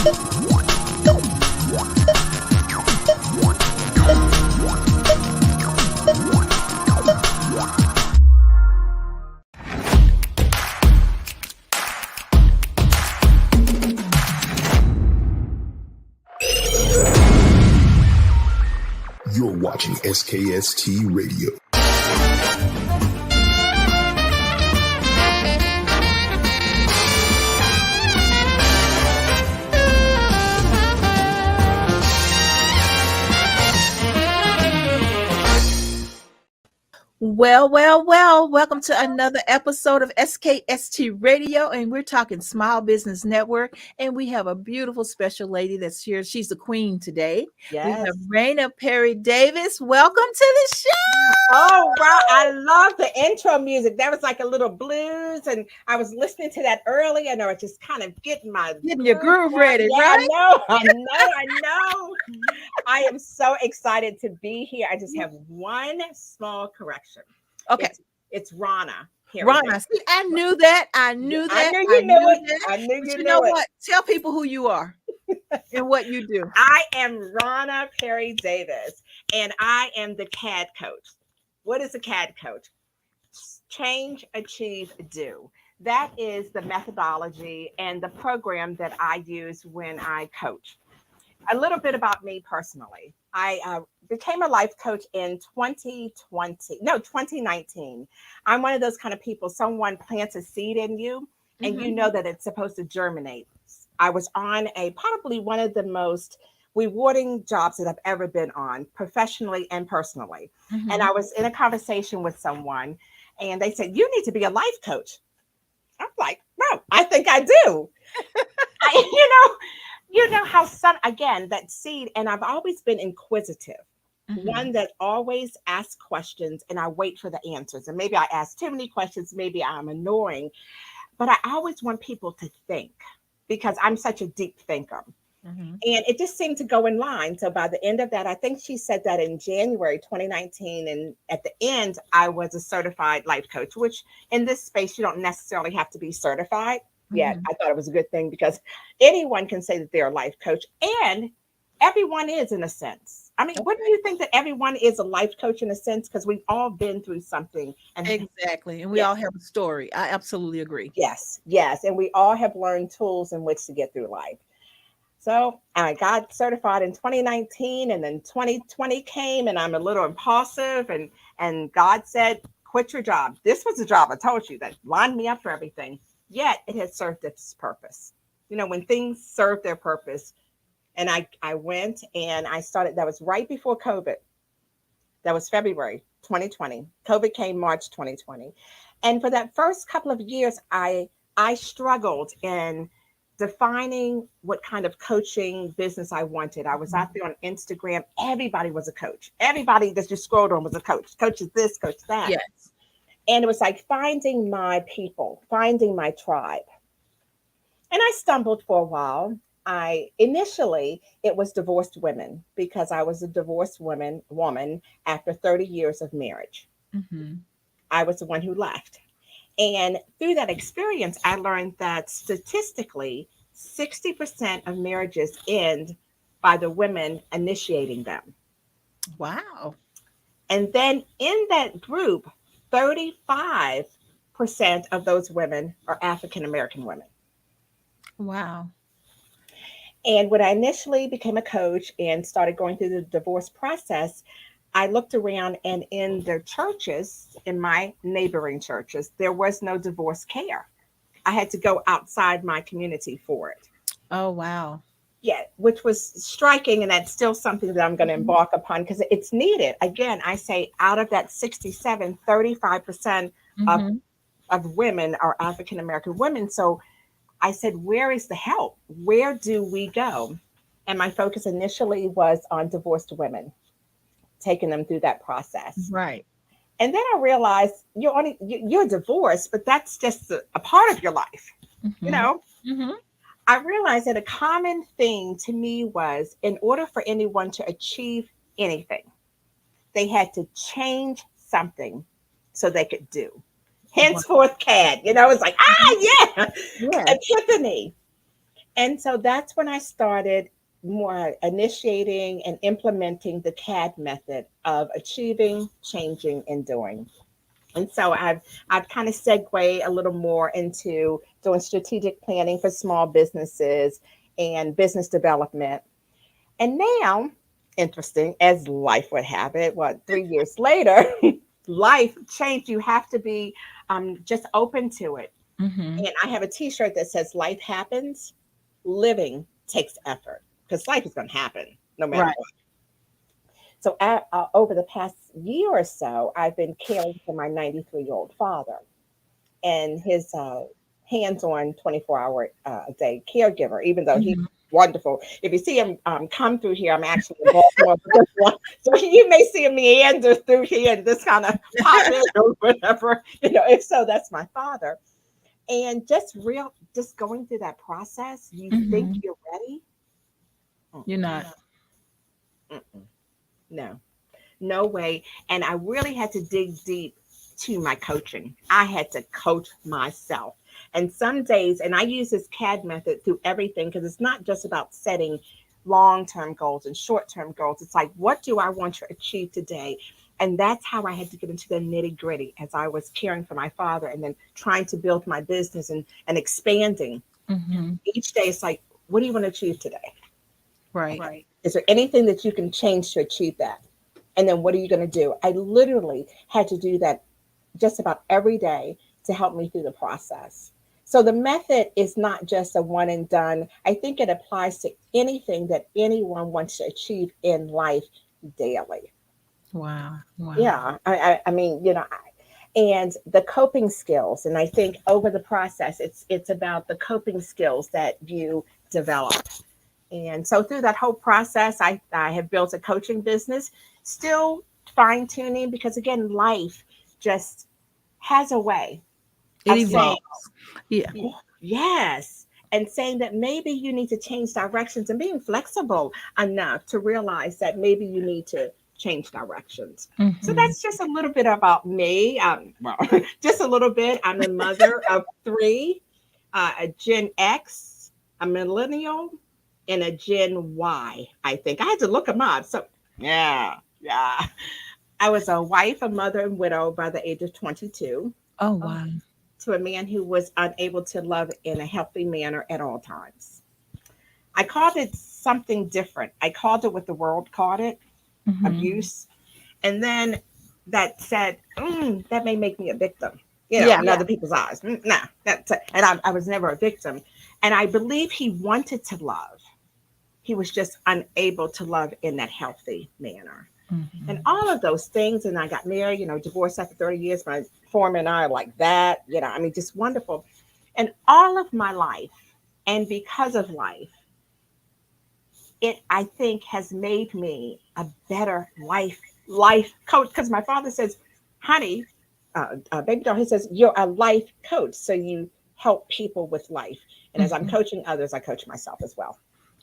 You're watching SKST Radio. Well, welcome to another episode of SKST Radio, and we're talking Small Business Network, and we have a beautiful special lady that's here. She's the queen today. Yes. We have RanaPeri Davis. Welcome to the show. Oh, wow. I love the intro music. That was like a little blues, and I was listening to that earlier, and I was just kind of getting your groove ready, yeah, right? I know. I am so excited to be here. I just have one small correction. Okay. It's Rana. Rana. See, I knew that. I knew that. I knew you knew it. I knew But you you know knew it. what? Tell people who you are and what you do. I am RanaPeri Davis, and I am the C.A.D coach. What is a C.A.D coach? Change, achieve, do. That is the methodology and the program that I use when I coach. A little bit about me personally. I became a life coach in 2019. I'm one of those kind of people, someone plants a seed in you and you know that it's supposed to germinate. I was on probably one of the most rewarding jobs that I've ever been on, professionally and personally. And I was in a conversation with someone and they said, "You need to be a life coach." I'm like, "No, I think I do." You know how again, that seed, and I've always been inquisitive, one that always asks questions and I wait for the answers. And maybe I ask too many questions, maybe I'm annoying, but I always want people to think because I'm such a deep thinker. And it just seemed to go in line. So by the end of that, I think she said that in January 2019. And at the end, I was a certified life coach, which in this space, you don't necessarily have to be certified. Yeah, I thought it was a good thing because anyone can say that they're a life coach, and everyone is in a sense. I mean, wouldn't you think that everyone is a life coach in a sense? Because we've all been through something. And exactly. And we all have a story. I absolutely agree. Yes. And we all have learned tools in which to get through life. So I got certified in 2019, and then 2020 came, and I'm a little impulsive, and God said, "Quit your job." This was a job I told you that lined me up for everything. Yet it has served its purpose. You know, when things serve their purpose. And I went and I started, that was right before COVID. That was February 2020. COVID came March 2020. And for that first couple of years, I struggled in defining what kind of coaching business I wanted. I was out there on Instagram. Everybody was a coach. Everybody that you scrolled on was a coach. Coach is this, coach that. Yes. And it was like finding my people, finding my tribe. And I stumbled for a while. Initially, it was divorced women because I was a divorced woman after 30 years of marriage. I was the one who left. And through that experience, I learned that statistically, 60% of marriages end by the women initiating them. Wow. And then in that group, 35% of those women are African-American women. Wow. And when I initially became a coach and started going through the divorce process, I looked around, and in the churches, in my neighboring churches, there was no divorce care. I had to go outside my community for it. Oh, wow. Yeah, which was striking. And that's still something that I'm going to embark upon because it's needed. Again, I say out of that 67, 35% of women are African-American women. So I said, where is the help? Where do we go? And my focus initially was on divorced women, taking them through that process. Right. And then I realized you're divorced, but that's just a part of your life. You know, I realized that a common thing to me was in order for anyone to achieve anything, they had to change something so they could do. Henceforth, C.A.D. You know, it's like, yeah, epiphany. And so that's when I started more initiating and implementing the CAD method of achieving, changing, and doing. And so I've kind of segued a little more into doing strategic planning for small businesses and business development. And now, interesting as life would have it, 3 years later, life changed. You have to be just open to it. Mm-hmm. And I have a T-shirt that says "Life happens, living takes effort," because life is going to happen no matter Right. what. So over the past year or so, I've been caring for my 93-year-old father and his hands-on 24-hour a day caregiver, even though he's Mm-hmm. wonderful. If you see him come through here, I'm actually in Baltimore for this one. So you may see him meander through here and just kind of pop in or whatever. If so, that's my father. And just going through that process, you think Mm-hmm. you're ready? You're Mm-mm, not. mm-mm, no. No way. And I really had to dig deep to my coaching. I had to coach myself. And some days, and I use this CAD method through everything because it's not just about setting long term goals and short term goals. It's like, what do I want to achieve today? And that's how I had to get into the nitty gritty as I was caring for my father and then trying to build my business and expanding. Mm-hmm. Each day, it's like, what do you want to achieve today? Right. Okay. Is there anything that you can change to achieve that? And then what are you going to do? I literally had to do that just about every day to help me through the process. So the method is not just a one and done. I think it applies to anything that anyone wants to achieve in life daily. Wow. Wow. Yeah, I mean, and the coping skills. And I think over the process, it's about the coping skills that you develop. And so through that whole process, I have built a coaching business, still fine tuning because again, life just has a way It of saying, evolves. Yeah. yes, and saying that maybe you need to change directions and being flexible enough to realize that maybe you need to change directions. So Mm-hmm. that's just a little bit about me. Well, just a little bit. I'm a mother of three, a Gen X, a millennial, and a Gen Y, I think. I had to look them up. So, yeah, yeah. I was a wife, a mother, and widow by the age of 22 Oh, wow. to a man who was unable to love in a healthy manner at all times. I called it something different. I called it what the world called it, Mm-hmm. abuse. And then that said, that may make me a victim, Yeah. in other people's eyes. Nah, and I was never a victim. And I believe he wanted to love. He was just unable to love in that healthy manner. And Mm-hmm. all of those things. And I got married, divorced after 30 years. My former and I are like that, I mean, just wonderful. And all of my life, and because of life, it I think has made me a better life coach. Because my father says, honey, baby doll, he says, you're a life coach. So you help people with life. And as I'm Mm-hmm. coaching others, I coach myself as well.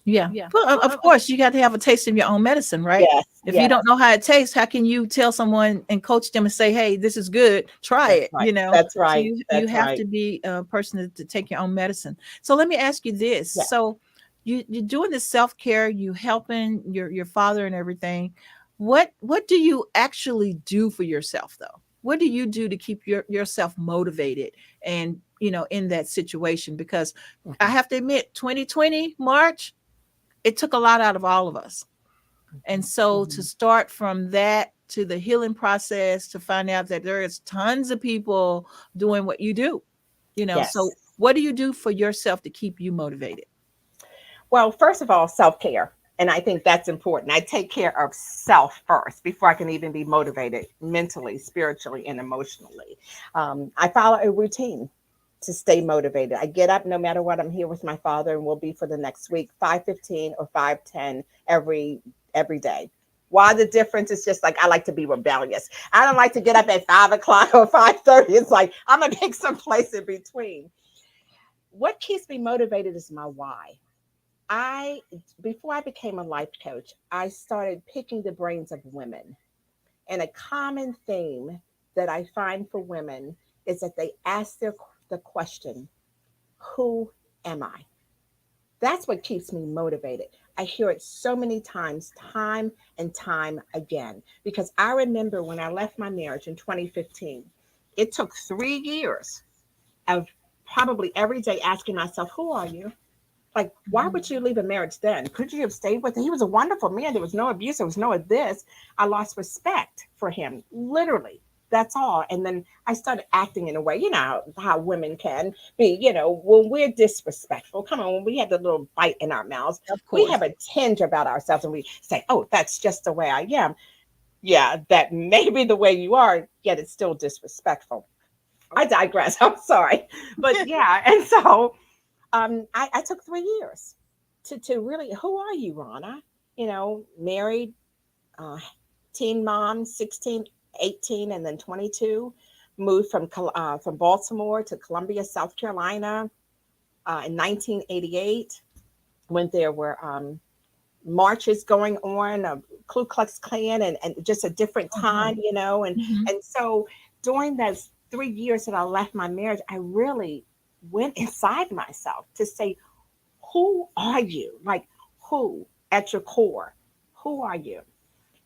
Yeah. Well, of course, you got to have a taste of your own medicine, right? Yes, If you yes, don't know how it tastes, how can you tell someone and coach them and say, "Hey, this is good. Try that's it." right. That's So right. you That's have right. to be a person to take your own medicine. So let me ask you this: Yeah. so you're doing this self care, you helping your father and everything. What do you actually do for yourself though? What do you do to keep yourself motivated and in that situation? Because I Mhm, have to admit, 2020 March, it took a lot out of all of us. And so to mhm. start from that to the healing process to find out that there is tons of people doing what you do, Yes. so what do you do for yourself to keep you motivated? Well, first of all, self care. And I think that's important. I take care of self first before I can even be motivated mentally, spiritually, and emotionally. I follow a routine to stay motivated. I get up no matter what. I'm here with my father, and we'll be for the next week, 5:15 or 5:10 every day. Why the difference is just like I like to be rebellious. I don't like to get up at 5 o'clock or 5:30. It's like I'm gonna pick some place in between. What keeps me motivated is my why. I Before I became a life coach, I started picking the brains of women. And a common theme that I find for women is that they ask the question, who am I? That's what keeps me motivated. I hear it so many times, time and time again. Because I remember when I left my marriage in 2015, it took 3 years of probably every day asking myself, who are you? Like, why Mhm. would you leave a marriage then? Could you have stayed with him? He was a wonderful man. There was no abuse. There was no of this. I lost respect for him, literally. That's all. And then I started acting in a way, how women can be, when we're disrespectful. Come on, when we have the little bite in our mouths, Of we course. have a tinge about ourselves and we say, oh, that's just the way I am. Yeah, that may be the way you are, yet it's still disrespectful. I digress. I'm sorry. But yeah, and so I took 3 years to really, who are you, Rana? Married, uh, teen mom, 16, 18, and then 22. Moved from Baltimore to Columbia, South Carolina in 1988 when there were marches going on, Ku Klux Klan, and just a different Mhm. time, Mhm. and so during those 3 years that I left my marriage, I really went inside myself to say, who are you? Like, who at your core? Who are you?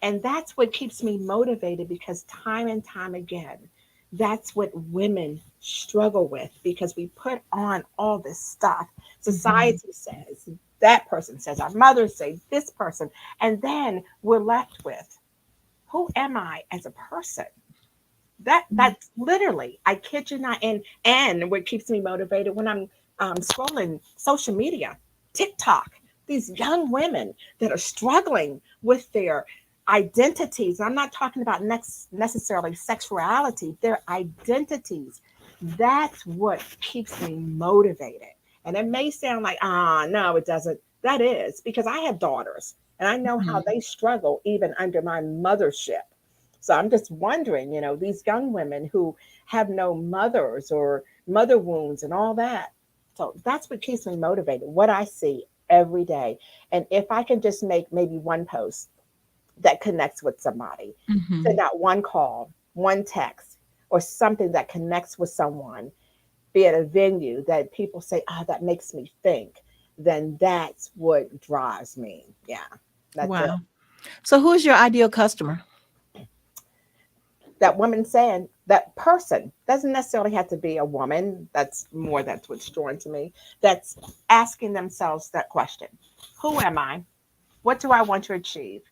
And that's what keeps me motivated because time and time again, that's what women struggle with because we put on all this stuff. Mhm. Society says, that person says, our mothers say, this person. And then we're left with, who am I as a person? Mhm. That's literally, I kid you not, and what keeps me motivated when I'm scrolling social media, TikTok, these young women that are struggling with their identities. I'm not talking about next necessarily sexuality, their identities. That's what keeps me motivated. And it may sound like, no, it doesn't. That is because I have daughters and I know how Mhm. they struggle even under my mothership. So I'm just wondering, these young women who have no mothers or mother wounds and all that. So that's what keeps me motivated, what I see every day. And if I can just make maybe one post that connects with somebody, Mhm. send out one call, one text, or something that connects with someone, be at a venue that people say, that makes me think, then that's what drives me. Yeah, that's it. Wow. So who is your ideal customer? That woman saying, that person doesn't necessarily have to be a woman. That's what's drawn to me. That's asking themselves that question: who am I? What do I want to achieve?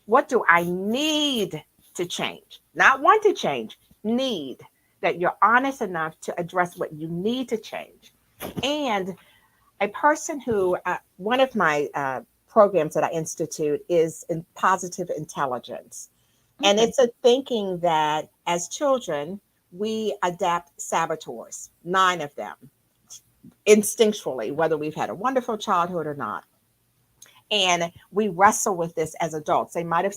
What do I need to change? Not want to change, need. That you're honest enough to address what you need to change. And a person who, one of my programs that I institute is in positive intelligence. And Okay. it's a thinking that as children, we adapt saboteurs, 9 of them, instinctually, whether we've had a wonderful childhood or not. And we wrestle with this as adults. They might have,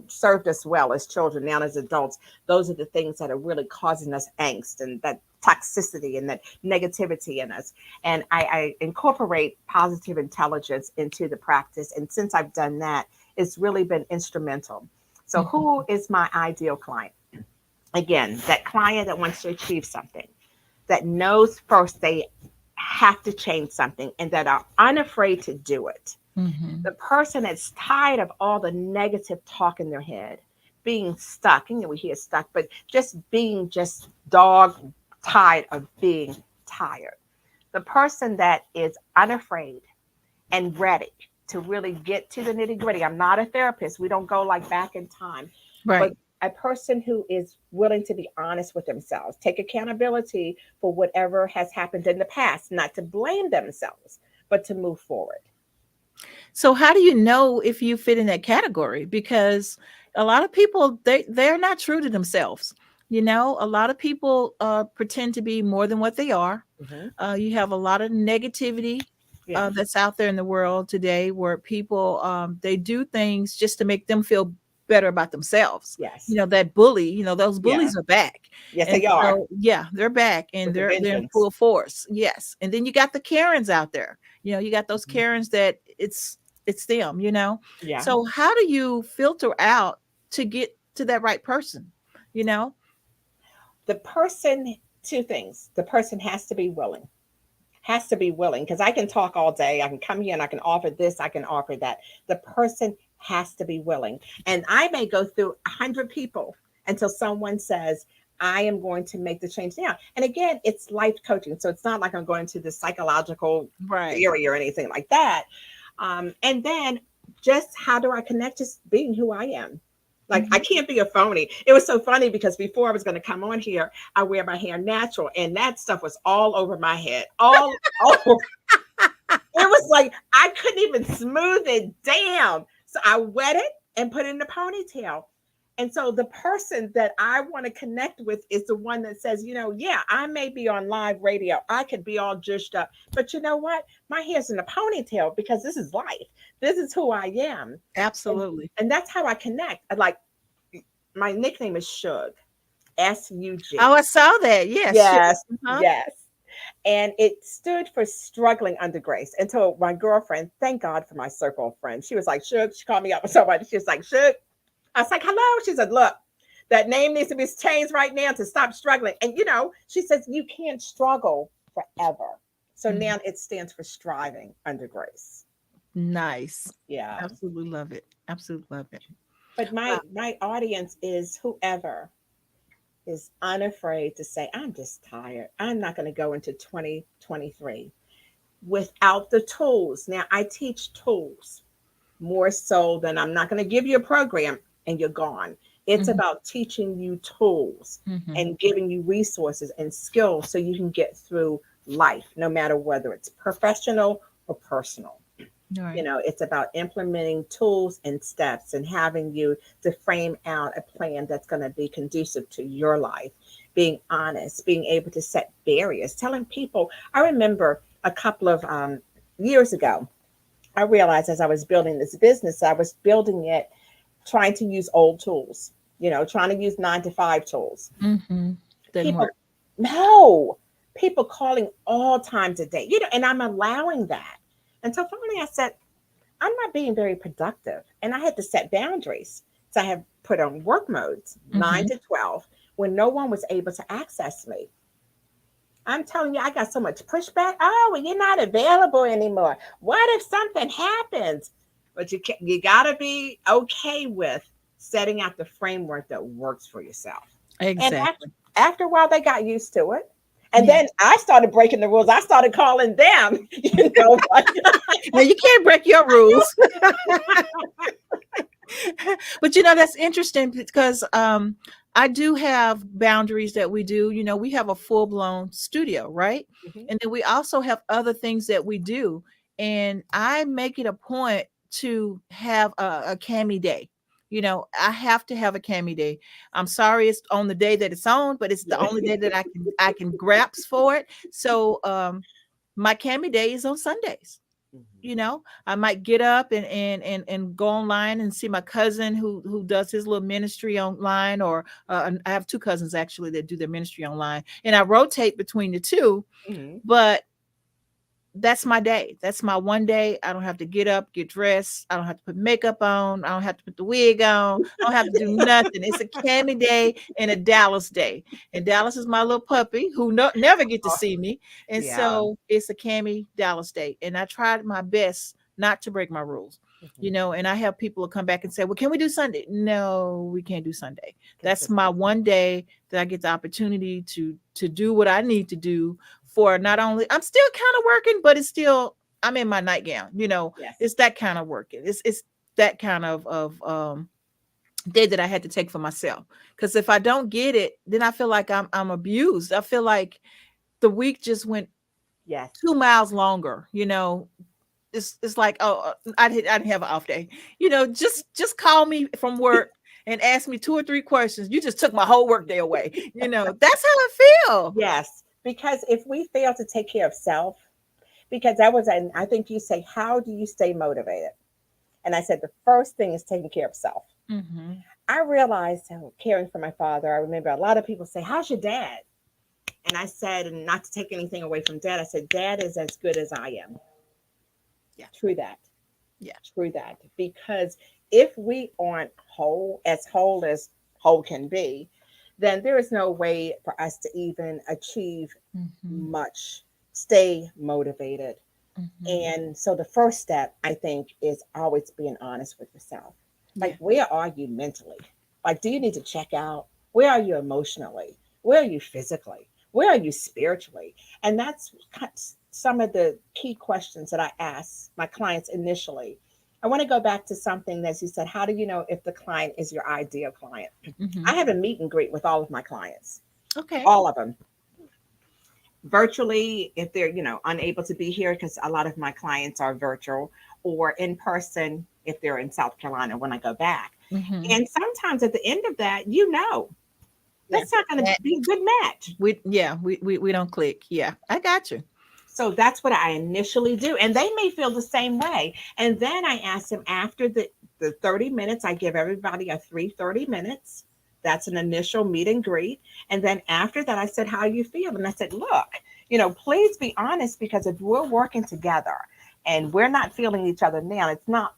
served us well as children. Now, as adults, those are the things that are really causing us angst and that toxicity and that negativity in us. And I incorporate positive intelligence into the practice. And since I've done that, it's really been instrumental. So, who Mhm. is my ideal client? Again, that client that wants to achieve something, that knows first they have to change something and that are unafraid to do it. Mhm. The person that's tired of all the negative talk in their head, being stuck. We hear stuck, but just being just dog tired of being tired. The person that is unafraid and ready to really get to the nitty gritty. I'm not a therapist. We don't go like back in time, but Right. a person who is willing to be honest with themselves, take accountability for whatever has happened in the past, not to blame themselves, but to move forward. So how do you know if you fit in that category? Because a lot of people they're not true to themselves. A lot of people pretend to be more than what they are. Hmm. You have a lot of negativity Yeah. that's out there in the world today, where people they do things just to make them feel better about themselves. Yes. That bully. Those Yeah. bullies are back, Yes, and they are so yeah, they're back and with a they're in vengeance. full force. Yes, and then you got the Karens out there. You got those Mhm. Karens that it's them. Yeah. So how do you filter out to get to that right person? You know. The person, two things. The person has to be willing. has to be willing, because I can talk all day. I can come here and I can offer this, I can offer that. The person has to be willing. And I may go through 100 people until someone says, I am going to make the change now. And again, it's life coaching. So it's not like I'm going to the psychological Right. theory or anything like that. And then just how do I connect? Just being who I am. Like, I Mhm. can't be a phony. It was so funny because before I was going to come on here, I wear my hair natural, and that stuff was all over my head, all over. It was like I couldn't even smooth it down. So I wet it and put it in a ponytail. And so the person that I want to connect with is the one that says, yeah, I may be on live radio. I could be all jushed up. But you know what? My hair's in a ponytail because this is life. This is who I am. And, Absolutely. and that's how I connect. Like, my nickname is Shug, Oh, SUG. I saw that. Yes. Sure. Yes, Uh-huh. yes. And it stood for struggling under grace. Until my girlfriend, thank God for my circle of friends, she was like, Shug, she called me up with somebody. She was like, Shug. I was like, hello. She said, look, that name needs to be changed right now to stop struggling. And, she says, you can't struggle forever. So Mhm. now it stands for striving under grace. Nice. Yeah. Absolutely love it. Absolutely love it. But Wow. my audience is whoever is unafraid to say, I'm just tired. I'm not going to go into 2023 without the tools. Now, I teach tools more so than I'm not going to give you a program and you're gone. It's Mhm. about teaching you tools Mhm. and giving you resources and skills so you can get through life, no matter whether it's professional or personal. All right. It's about implementing tools and steps and having you to frame out a plan that's going to be conducive to your life, being honest, being able to set barriers, telling people. I remember a couple of years ago, I realized as I was building this business, I was building it trying to use old tools, trying to use 9 to 5 tools. Mhm. Didn't People, work. no, people calling all times a day, and I'm allowing that. And so finally I said, I'm not being very productive. And I had to set boundaries. So I have put on work modes, 9 Mhm. to 12, when no one was able to access me. I'm telling you, I got so much pushback. Oh, well, you're not available anymore. What if something happens? But you got to be okay with setting out the framework that works for yourself. And Exactly. after a while, they got used to it. And Yeah. then I started breaking the rules. I started calling them, like, Now you can't break your rules. But that's interesting because I do have boundaries that we do. We have a full blown studio, right? Mhm. And then we also have other things that we do. And I make it a point to have a cami day. I have to have a cami day. I'm sorry it's on the day that it's on, but it's the Yeah. only day that I can grasp for it. So my cami day is on Sundays. Mhm. I might get up and go online and see my cousin who does his little ministry online, or I have two cousins actually that do their ministry online, and I rotate between the two. Mhm. But that's my day. That's my one day. I don't have to get up, get dressed. I don't have to put makeup on. I don't have to put the wig on. I don't have to do nothing. It's a Cammy day and a Dallas day. And Dallas is my little puppy who never get to Oh, see me. And yeah. so it's a Cammy Dallas day. And I tried my best not to break my rules. Mhm. And I have people come back and say, well, can we do Sunday? No, we can't do Sunday. That's my Consistency. one day that I get the opportunity to do what I need to do, for not only I'm still kind of working, but it's still I'm in my nightgown. Yes. It's that kind of working. It's that kind of day that I had to take for myself. Because if I don't get it, then I feel like I'm abused. I feel like the week just went Yes. 2 miles longer. It's like, oh, I didn't have an off day. Just call me from work and ask me 2 or 3 questions. You just took my whole work day away. That's how I feel. Yes. Because if we fail to take care of self, because and I think you say, how do you stay motivated? And I said, the first thing is taking care of self. Hmm. I realized caring for my father. I remember a lot of people say, how's your dad? And I said, and not to take anything away from dad, I said, dad is as good as I am. Yeah. True that. Yeah. True that. Because if we aren't whole as whole can be, then there is no way for us to even achieve Hmm. much stay motivated. Mhm. And so the first step, I think, is always being honest with yourself. Like, Yeah. where are you mentally? Like, do you need to check out? Where are you emotionally? Where are you physically? Where are you spiritually? And that's some of the key questions that I ask my clients initially. I want to go back to something that you said. How do you know if the client is your ideal client? I Mhm. have a meet and greet with all of my clients, Okay. all of them, virtually if they're unable to be here, because a lot of my clients are virtual, or in person if they're in South Carolina when I go back. Mhm. And sometimes at the end of that, Yeah. that's not going to That be a good match. we don't click. Yeah. I got you. So that's what I initially do, and they may feel the same way. And then I ask them after the 30 minutes. I give everybody a 3 30 minutes. That's an initial meet and greet. And then after that, I said, how you feel? And I said, look, please be honest, because if we're working together and we're not feeling each other now,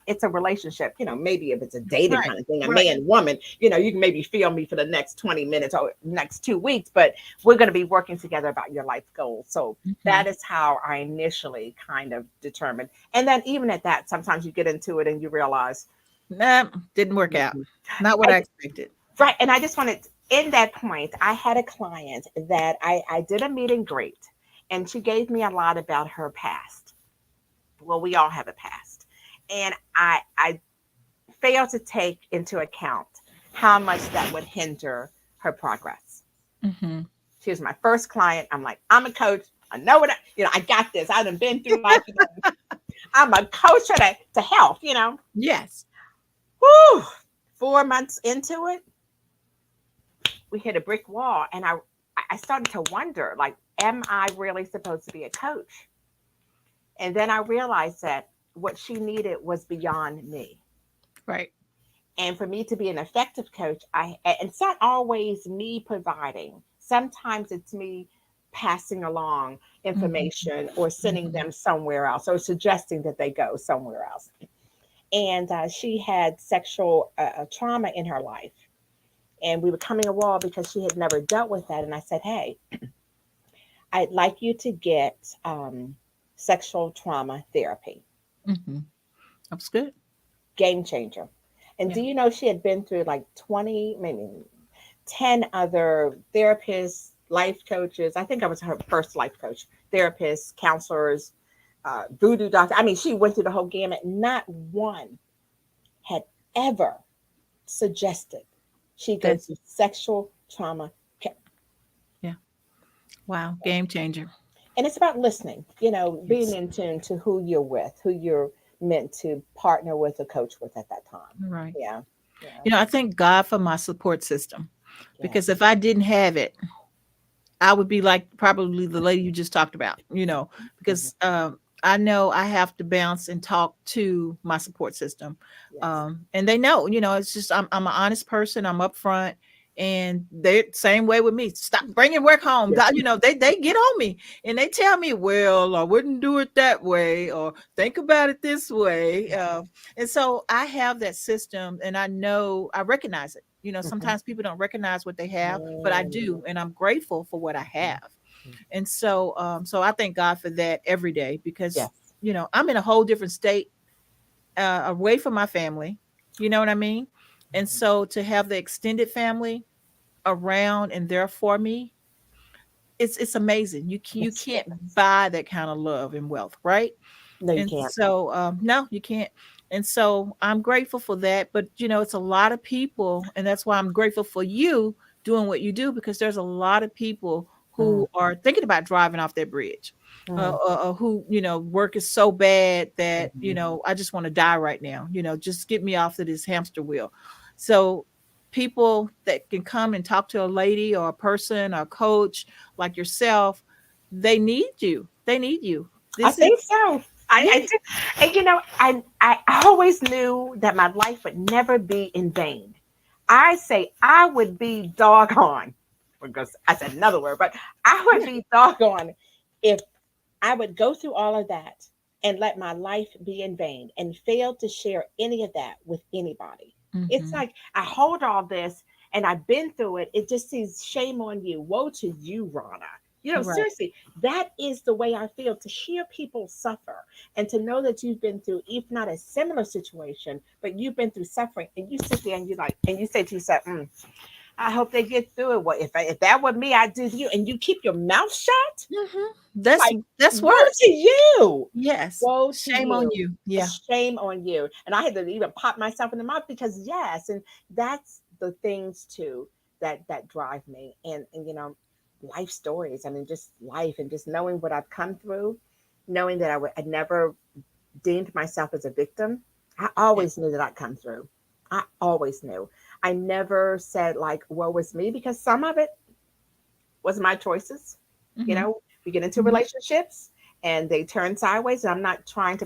it's a relationship. Maybe if it's a dating Right. kind of thing, a Right. man, woman, you can maybe feel me for the next 20 minutes or next 2 weeks, but we're going to be working together about your life goals. So that Mhm. is how I initially kind of determined. And then even at that, sometimes you get into it and you realize, Nah, didn't work out. mhm. Not what I, I expected. right. And I just wanted, in that point, I had a client that I did a meet and greet, and she gave me a lot about her past. Well, we all have a past. And I failed to take into account how much that would hinder her progress. Mhm. She was my first client. I'm like, I'm a coach. I know I got this. I done been through life. I'm a coach to health. Yes. Whew. 4 months into it, we hit a brick wall. And I started to wonder, like, am I really supposed to be a coach? And then I realized that what she needed was beyond me. Right. And for me to be an effective coach, and it's not always me providing. Sometimes it's me passing along Mhm. information or sending Mhm. them somewhere else or suggesting that they go somewhere else. And she had sexual trauma in her life. And we were coming a wall because she had never dealt with that. And I said, hey, I'd like you to get sexual trauma therapy. Mhm. That's good. Game changer. And Yeah. do you know she had been through like 20, maybe 10 other therapists, life coaches. I think I was her first life coach, therapists, counselors, voodoo doctor. I mean, she went through the whole gamut. Not one had ever suggested she go That's through sexual trauma. yeah. Wow. Game changer. And it's about listening, being Yes. in tune to who you're with, who you're meant to partner with or coach with at that time. Right. Yeah. Yeah. I thank God for my support system, because Yes. if I didn't have it, I would be like probably the lady you just talked about, Mhm. because I know I have to bounce and talk to my support system. Yes. And they know, it's just I'm an honest person, I'm upfront, and they're same way with me. Stop bringing work home. Yes. They get on me and they tell me, well, I wouldn't do it that way, or think about it this way. And so I have that system, and I know I recognize it. Mhm. Sometimes people don't recognize what they have, but I Mm. do, and I'm grateful for what I have. Mhm. And so I thank God for that every day, because Yes. I'm in a whole different state, away from my family. You know what I mean? And Mhm. so to have the extended family around and there for me, it's amazing. You Yes. can't buy that kind of love and wealth, right? No, you And can't. so, no, you can't. And so I'm grateful for that. But, it's a lot of people. And that's why I'm grateful for you doing what you do, because there's a lot of people Mm. who are thinking about driving off that bridge, Mm. who, work is so bad that, Mhm. I just want to die right now, just get me off of this hamster wheel. So, people that can come and talk to a lady or a person or a coach like yourself, they need you. They need you. I This is, think so. yeah. I do. And I always knew that my life would never be in vain. I say I would be doggone, because I said another word, but I would Yeah. be doggone if I would go through all of that and let my life be in vain and fail to share any of that with anybody. It's Mhm. like I hold all this and I've been through it. It just seems shame on you. Woe to you, Rana. Right. Seriously, that is the way I feel, to hear people suffer and to know that you've been through, if not a similar situation, but you've been through suffering, and you sit there and you like, and you say to yourself, I hope they get through it. Well, if that were me, I'd do to you. And you keep your mouth shut. Hmm. That's Like, that's woe worse. to you. Yes. Woe to Shame on you. you. Yeah. Shame on you. And I had to even pop myself in the mouth, because yes, and that's the things too that drive me. And life stories. I mean, just life, and just knowing what I've come through, knowing that I never deemed myself as a victim. I Yeah. always knew that I'd come through. I always knew. I never said like, woe was me, because some of it was my choices. You Hmm. know, we get into Hmm. relationships and they turn sideways. And I'm not trying to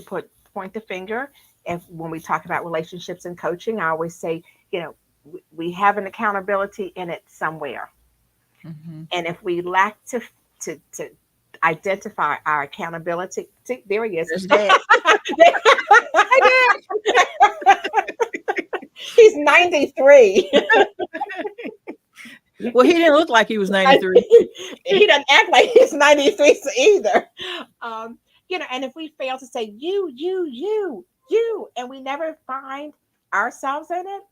point the finger. If when we talk about relationships and coaching, I always say, you know, we have an accountability in it somewhere. Hmm. And if we lack to identify our accountability, see, there he is. There's that. I He's 93. did. Well, he didn't look like he was 93. He doesn't act like he's 93 either. Um, and if we fail to say you, and we never find ourselves in it,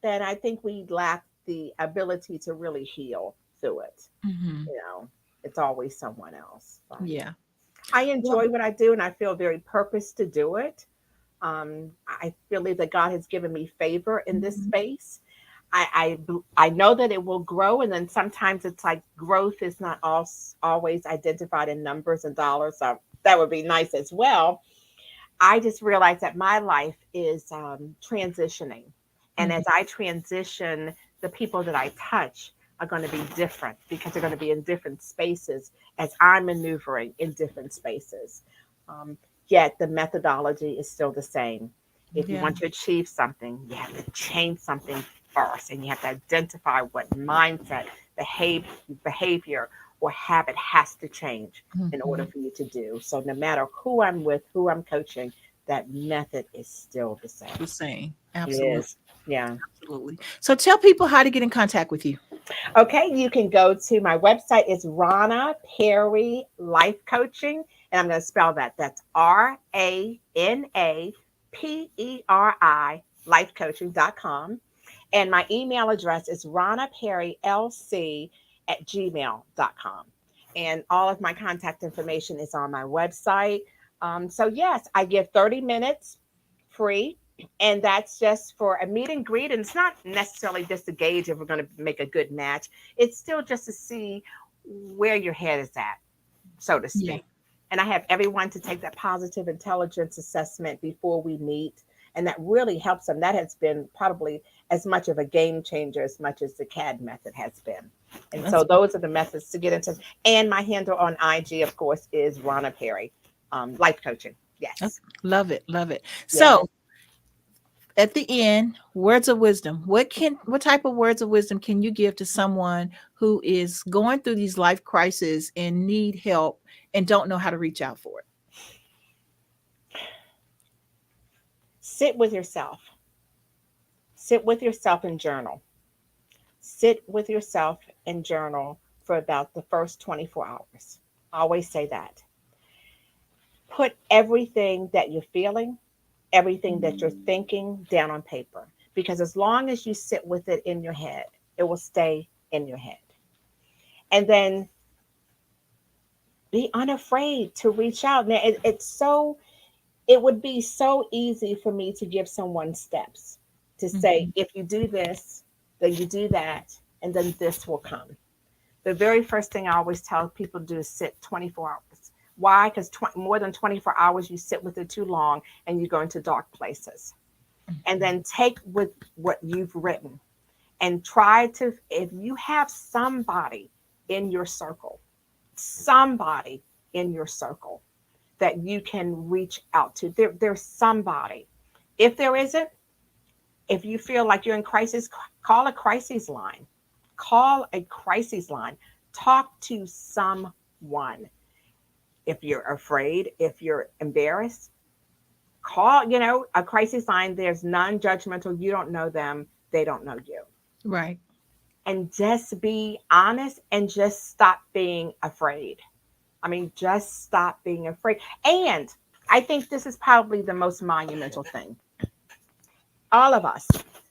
then I think we lack the ability to really heal through it. Hmm. You know, it's always someone else. But Yeah. I Well, enjoy what I do, and I feel very purpose to do it. I believe that God has given me favor in this mhm. space. I know that it will grow, and then sometimes it's like growth is not always identified in numbers and dollars. So that would be nice as well. I just realized that my life is transitioning, and Mhm. as I transition, the people that I touch are going to be different, because they're going to be in different spaces as I'm maneuvering in different spaces. Um, Yet the methodology is still the same. If you Yeah. want to achieve something, you have to change something first, and you have to identify what mindset, behavior, or habit has to change in order Mhm. for you to do. So no matter who I'm with, who I'm coaching, that method is still the same. The same. It Absolutely. is. Yeah. Absolutely. So tell people how to get in contact with you. Okay, you can go to my website. It's Rana Perry Life Coaching, and I'm going to spell that. That's RanaPeri lifecoaching.com. And my email address is ranaperrylc@gmail.com. And all of my contact information is on my website. So, yes, I give 30 minutes free. And that's just for a meet and greet. And it's not necessarily just to gauge if we're going to make a good match, it's still just to see where your head is at, so to Yeah. speak. And I have everyone to take that positive intelligence assessment before we meet. And that really helps them. That has been probably as much of a game changer as much as the C.A.D method has been. And That's so those are the methods to get into. And my handle on IG, of course, is Rana Perry, life coaching. okay. Yes. Love it. Love it. Yes. So at the end, words of wisdom. What type of words of wisdom can you give to someone who is going through these life crises and need help and don't know how to reach out for it? Sit with yourself. Sit with yourself and journal. Sit with yourself and journal for about the first 24 hours. I always say that. Put everything that you're feeling, everything that you're thinking down on paper. Because as long as you sit with it in your head, it will stay in your head. And then be unafraid to reach out. Now, it would be so easy for me to give someone steps to say, Mhm. if you do this, then you do that, and then this will come. The very first thing I always tell people to do is sit 24 hours. Why? Because more than 24 hours, you sit with it too long and you go into dark places. And then take with what you've written and try to, if you have in your circle, somebody in your circle that you can reach out to, there's somebody. If there isn't, if you feel like you're in crisis, call a crisis line. Call a crisis line. Talk to someone. If you're afraid, if you're embarrassed, call, a crisis line. There's non-judgmental. You don't know them. They don't know you. Right. and just be honest and just stop being afraid. I mean, just stop being afraid. And I think this is probably the most monumental thing. All of us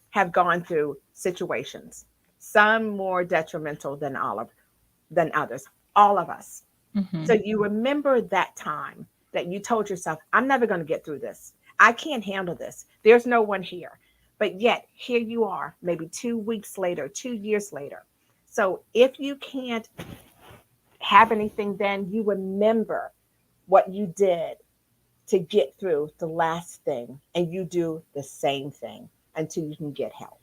have gone through situations, some more detrimental than others. All of us. Mm-hmm. So you remember that time that you told yourself, I'm never going to get through this. I can't handle this. There's no one here. But yet, here you are, maybe 2 weeks later, 2 years later. So if you can't have anything, then you remember what you did to get through the last thing, and you do the same thing until you can get help.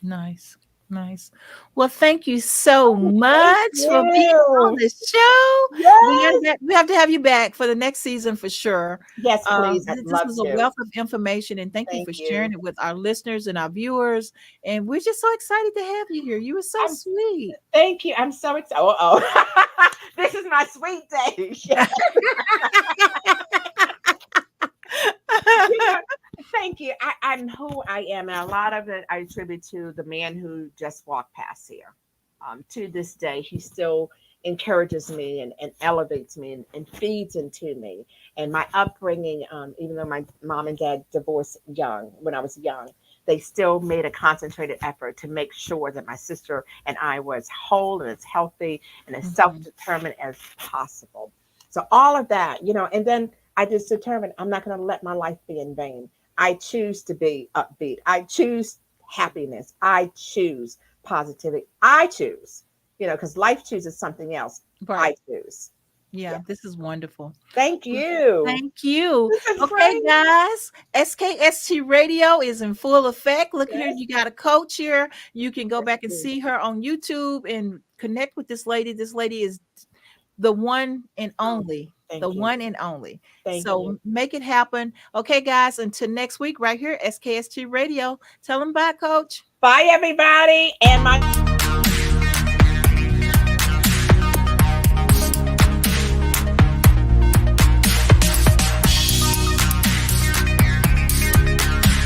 Nice. Nice. Well, thank you so Thank much for being on you. the show. Yes. We have to have you back for the next season for sure. Yes, please. I'd This love was a to. wealth of information, and thank you Thank for you. sharing it with our listeners and our viewers. And we're just so excited to have you here. You were so I'm sweet. Thank you. I'm so excited. Oh, this is my sweet day. Yeah. You know, thank you. I'm who I am, and a lot of it I attribute to the man who just walked past here. To this day, he still encourages me and elevates me and feeds into me. And my upbringing, even though my mom and dad divorced young, when I was young, they still made a concentrated effort to make sure that my sister and I was whole and as healthy and as Mhm. self-determined as possible. So all of that, and then I just determined I'm not going to let my life be in vain. I choose to be upbeat. I choose happiness. I choose positivity. I choose, because life chooses something else. I Right. choose. Yeah. Yeah, this is wonderful. Thank you. Thank you. This is Okay, great. guys, SKST Radio is in full effect. Look here, Yes. you got a coach here. You can go Yes, back and please. see her on YouTube and connect with this lady. This lady is the one and Oh, only. The thank you. one and only. Thank you. So make it happen. Okay, guys, until next week, right here, SKST Radio. Tell them bye, coach. Bye, everybody. And my